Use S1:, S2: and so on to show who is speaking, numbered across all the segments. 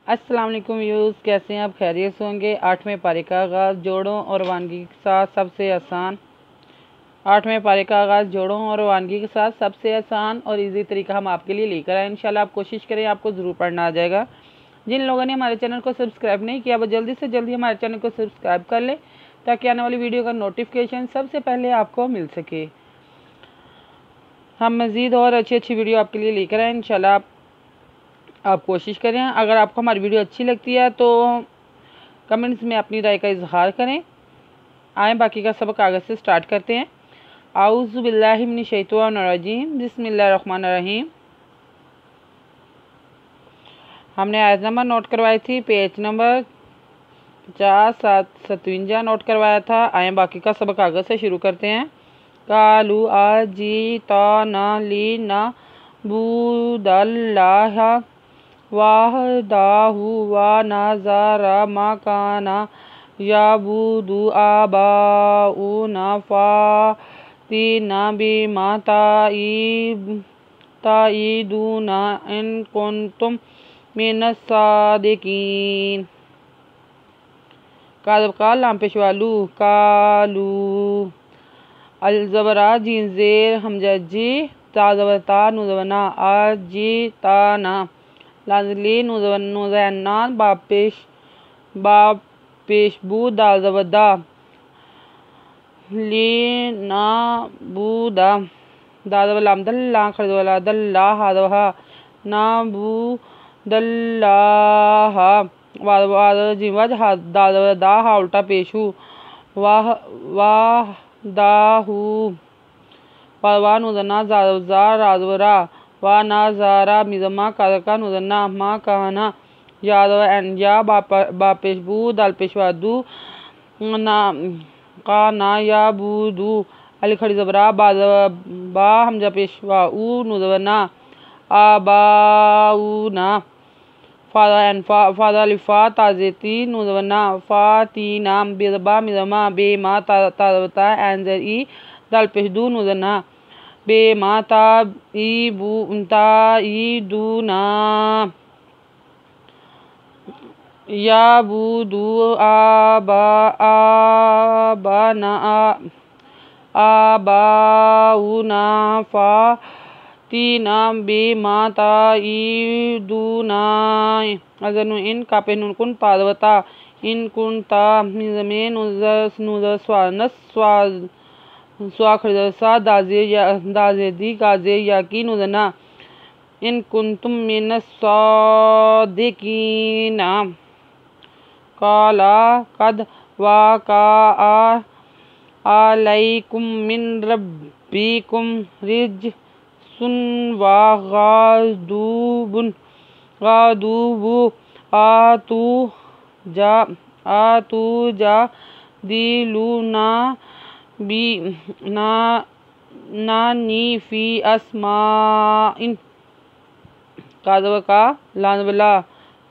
S1: अस्सलाम वालेकुम व्यूज़, कैसे हैं आप? खैरियत से होंगे। 8वें पारे का आगाज़ जोड़ों और वानगी के साथ सबसे आसान। 8वें पारे का आगाज़ जोड़ों और वानगी के साथ सबसे आसान और इजी तरीका हम आपके लिए लेकर आए। इंशाल्लाह आप कोशिश करें, आपको ज़रूर पढ़ना आ जाएगा। जिन लोगों ने हमारे चैनल को सब्सक्राइब नहीं किया वो जल्दी से जल्दी हमारे चैनल को सब्सक्राइब कर ले, ताकि आने वाली वीडियो का नोटिफिकेशन सबसे पहले आपको मिल सके। हम मज़ीद और अच्छी वीडियो आपके लिए लेकर आए। इंशाल्लाह आप कोशिश करें। अगर आपको हमारी वीडियो अच्छी लगती है तो कमेंट्स में अपनी राय का इजहार करें। आए बाकी का सबक कागज़ से स्टार्ट करते हैं। आऊज़ु बिल्लाहि मिनश शैतानिर रजीम, बिस्मिल्लाहिर रहमानिर रहीम। हमने आयत नंबर नोट करवाई थी, पेज नंबर 57 नोट करवाया था। आए बाकी का सबक कागज़ से शुरू करते हैं। कालू आजी ता न ली न बूदल्लाह वाहदाहु वा नज़ारा मकाना याबुदु आबाउना फातीना बिमा ताईदुना इन कुंतुम मिनस सादिकीन। कालब का लाम पेशवालू कालू अलजबरा जीन जेर हमजा जी ताजबता नुजवना आजी ताना लाजली नुजैना बापेशबू दाजबदा लीना बूदा दाजबलाम दल्ला खरदवला दल्ला हादवहा नाबू दल्लाहा वाजिवज दाजबदा हा उल्टा पेशू वाह दाहू वाह नुजना जाजा राजवरा वा नाजारा मिजमा कादका नुजना मा कहना यादव एन या बापेशबू दाल पेशवादू ना का ना या बूदू अली खड़ी जबरा बा हमजा पेशवा ऊ नुजवना आबाऊना फादा एन फादा लिफा ताजेती नुजवना फातीना बेजबा मिजमा बे मा ताजबता एनजर ई दाल पेशदू नुजना बे माता ताईदुना याबुदु आबाउना फातीना बिमा ताईदुना अजनु इन कापे नुन कुन तादवता इन कुनता मिजमे स्वाखरसा दाजे दी गाजे याकी नुजना इन कुंतुम मिनस सादिकीना। काला कद वाका अलैकुम मिन रब्बिकुम रिजसुन व गादुबु आतू जा दिलुना बी नानी फी अस्माइन कादव का लानबला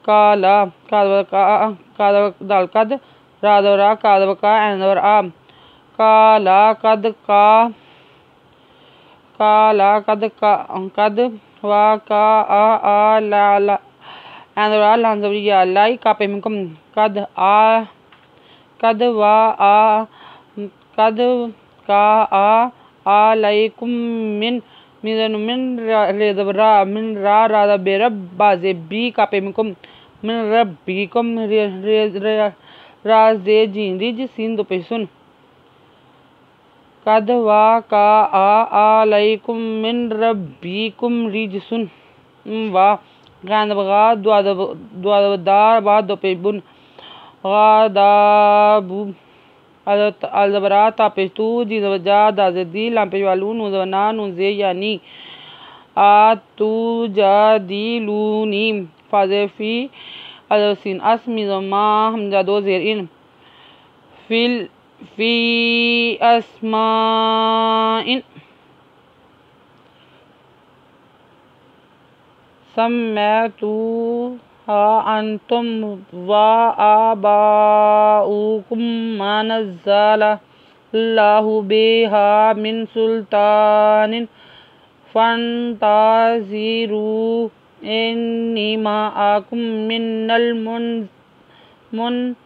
S1: काला कादव दाल कद रादवरा कादव का एंदवर आम काला कद वा का ला एंदवर लानजबरिया लाई कापे मिनकुम कद अलैकुम मिन रेजबरा मिन रादा बेरब बाजे बी कापे मिनकुम मिन रब्बिकुम राजे जिंदिज सिंधु पेसुन कद वा का अलैकुम मिन रब्बिकुम रिजसुन वा गांदबगा द्वादबदार बा दोपेबुन गादाबु अलजबरा तापेस्तू जिनवजा दाजदी लाम्पेवालू नुजवना नुजे यानी आतू जादिलूनी फाजेफी अलसिन अस्मिजमा हमजा दो जेर इन फी अस्माइन सम्मैतू हा अंतुम व आबाउकुम मा नज़्ज़लल्लाहु बिहा मिन सुल्तानिन फंताज़िरू इन्नी माअकुम मिनल मुनताज़िरीन।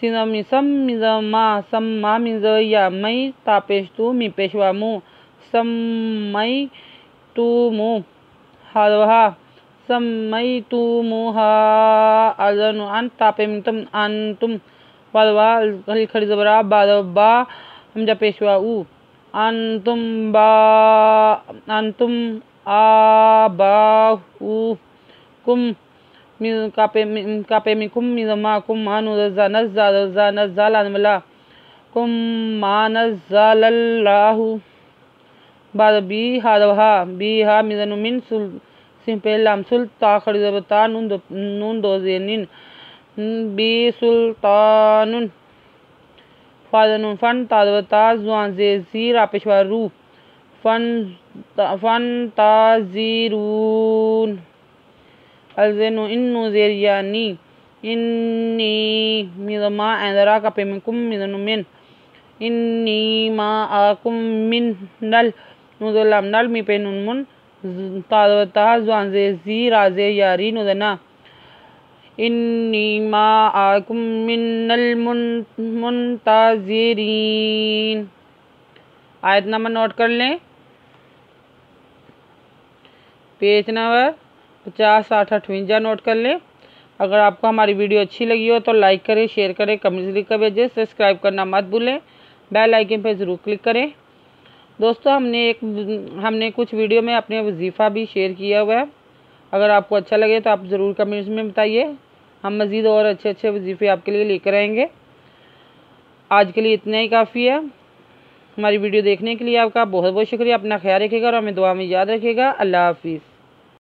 S1: सम्मा सम्मा मिज़या मई तापेशतु मी पेशवामू सम्मई तुमु हादवहा सम्मई तुमुहा अज़नु अन तापेमितम अंतुम वादवा हल खड़ी ज़बरा बादबा हमजा पेशवाऊ अंतुम आबाहुकुम कापेमिकुम मिज़माकुम नज़्ज़ाला कुम नज़्ज़लल्लाहु बाद बी हादवहा बीहा मिज़नु मिन सिंपेलाम सुल्ता खड़ी ज़बता नून दो ज़ेनिन बी सुल्तानुन फादनुन फन तादवता जुआन ज़ीर आपेशवारू फन ताज़ीरून अलज़ेनु इन्नु ज़ेरियानी इन्नी मिज़मा ऐंदरा कापेमिकुम मिज़नु मिन इन्नी माअकुम मिनल नुज़लाम नल मी पेनुन मुन तादवता जुआन ज़ीर आज़े यारी नुदना इन्नी माअकुम मिनल मुनताज़िरीन। आयत नंबर नोट कर लें, पेज नंबर 50, 60, 58 नोट कर लें। अगर आपको हमारी वीडियो अच्छी लगी हो तो लाइक करें, शेयर करें, कमेंट्स लिख कर भेजें। सब्सक्राइब करना मत भूलें, बेल आइकन पर ज़रूर क्लिक करें। दोस्तों हमने कुछ वीडियो में अपने वजीफ़ा भी शेयर किया हुआ है। अगर आपको अच्छा लगे तो आप ज़रूर कमेंट्स में बताइए। हम मज़ीद और अच्छे वजीफ़े आपके लिए लेकर आएंगे। आज के लिए इतना ही काफ़ी है। हमारी वीडियो देखने के लिए आपका बहुत बहुत शुक्रिया। अपना ख्याल रखिएगा और हमें दुआ में याद रखिएगा। अल्लाह हाफिज़।